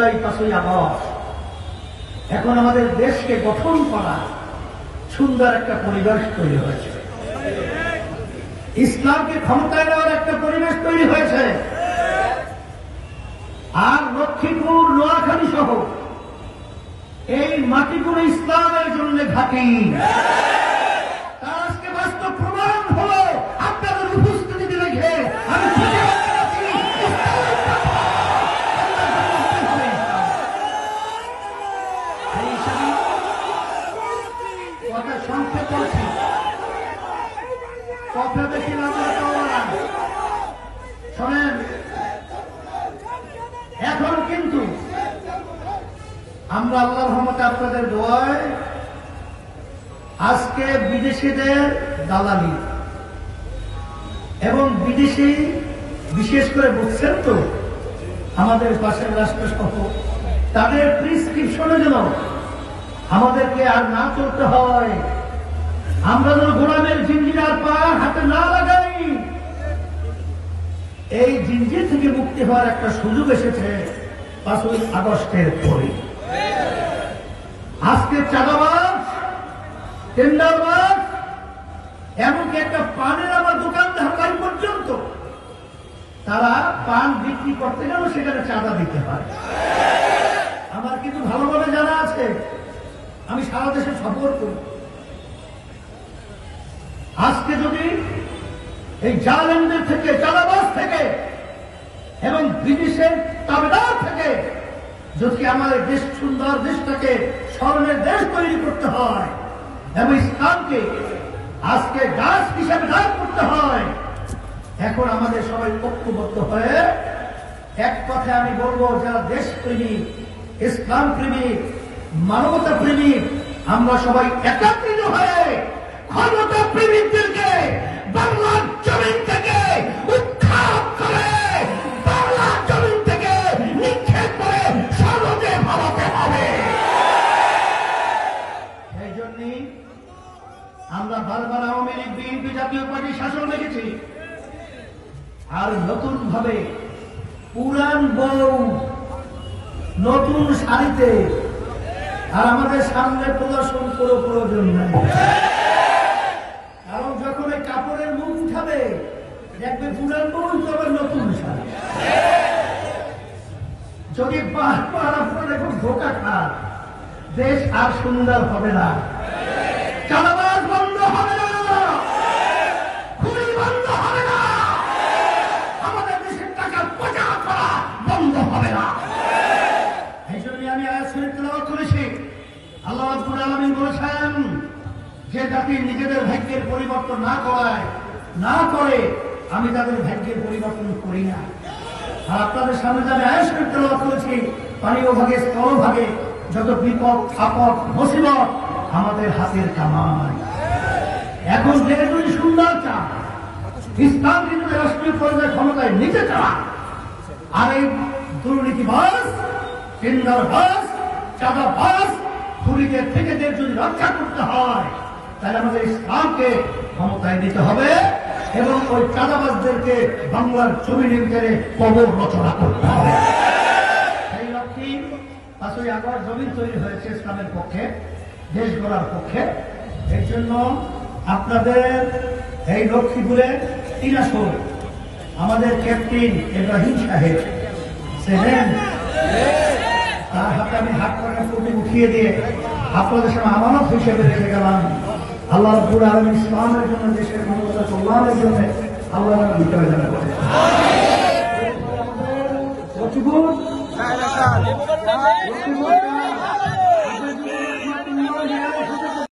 5ই August এখন আমাদের দেশকে গঠন করা সুন্দর একটা পরিবেশ তৈরি হয়েছে, ইসলামকে ক্ষমতায় নেওয়ার একটা পরিবেশ তৈরি হয়েছে। আর লক্ষ্মীপুর, নোয়াখালী সহ এই মাটিগুলো ইসলামের জন্য ঘাঁটি। তার আজকে বাস্তব প্রমাণ হলো আপনাদের উপস্থিতি রেখে আমি কথা সংক্ষেপ করছি, কথা বেশি শোনেন। এখন কিন্তু আমরা আল্লাহর রহমতে আপনাদের দোয়ায় আজকে বিদেশিদের দালালি এবং বিদেশি বিশেষ করে বুঝছেন তো আমাদের পাশের রাষ্ট্র সহ তাদের প্রিসক্রিপশনে যেন আমাদেরকে আর না চলতে হয়, আমরা যেন গোলামের জিঞ্জিরার পা হাতে না লাগাই। এই জিঞ্জির থেকে মুক্তি হওয়ার একটা সুযোগ এসেছে 5ই আগস্টের পরে। আজকে চাঁদাবাজ, টেন্ডারবাজ, এমনকি একটা পানের আমার দোকান ঢাকায় পর্যন্ত তারা পান বিক্রি করতে গেলেও সেখানে চাঁদা দিতে হয়। আমার কিন্তু ভালোভাবে জানা আছে, আমি সারা দেশে সফর করি। আজকে যদি এই জালেমদের থেকে, চাঁদাবাজ থেকে এবং বিদেশের তাবেদার থেকে যদি আমাদের দেশ সুন্দর দেশটাকে স্মরণের দেশ তৈরি করতে হয় এবং ইসলামকে আজকে গাছ হিসাবে দান করতে হয়, এখন আমাদের সবাই ঐক্যবদ্ধ হয়ে এক কথায় আমি বলবো, যারা দেশ প্রেমিক, ইসলাম প্রেমিক, মানবতা প্রেমিক, আমরা সবাই একত্রিত হয়ে ক্ষমতা প্রেমিকদেরকে বাংলার জমিন থেকে উৎখাত করে, বাংলার জমিন থেকে নিক্ষেপ করে সর্বদে ভাবাতে হবে। সেই জন্যই আমরা বারবার আওয়ামী লীগ, বিএনপি, জাতীয় পার্টি শাসন দেখেছি। আর নতুন ভাবে পুরান বউ নতুন শাড়িতে আর আমাদের সামনে প্রদর্শন করে প্রয়োজন নাই। কারণ যখন এই কাপড়ের মুখ উঠাবে দেখবে পুরান বউ তবে নতুন শাড়ি। যদি বারবার আপনারা এখন ধোকা খান, দেশ আর সুন্দর হবে না। চাঁদাবাজ বন্ধ হবে না, খুনি বন্ধ হবে না, আমাদের দেশের টাকা পাচার করা বন্ধ হবে না। এই জন্য আমি আয়াত শরীফ তেলাওয়াত করেছি। আল্লাহ রাব্বুল আলামিন বলেছেন, যে জাতি নিজেদের ভাগ্যের পরিবর্তন না করে আমি তাদের ভাগ্যের পরিবর্তন করি না। আর আপনাদের সামনে আমি আয়াত শরীফ তেলাওয়াত করেছি, পানীয় ভাগে, স্থল ভাগে যত বিপদ, আপদ, মুসিবত আমাদের হাতের কামাই। এখন যে যদি সুন্দর চান, ইসলাম কিন্তু রাষ্ট্রীয় পর্যায়ে ক্ষমতায় নিতে চান, আর এই দুর্নীতিবাজ, টেন্ডারবাজ, চাঁদাবাজ, খুনিদের থেকে যদি রক্ষা করতে হয়, তাহলে আমাদের ইসলামকে ক্ষমতায় নিতে হবে এবং ওই চাঁদাবাজদেরকে বাংলার জমিনের ভিতরে কবর রচনা করতে হবে। সেই লক্ষ্যে 5ই আগস্ট জমিন তৈরি হয়েছে ইসলামের পক্ষে, দেশ গড়ার পক্ষে। এই জন্য আপনাদের এই লক্ষ্মীপুরে 3 আসর আমাদের ক্যাপ্টেন ইব্রাহিম সাহেব ছিলেন, তার হাতে আমি হাত করা কোটি উঠিয়ে দিয়ে আপনাদের সামনে আমানত হিসেবে রেখে গেলাম। আল্লাহ রাব্বুল আলামিন ইসলামের জন্য, দেশের মানবতা কল্যাণের জন্য আল্লাহ ভিতরে জানা করে।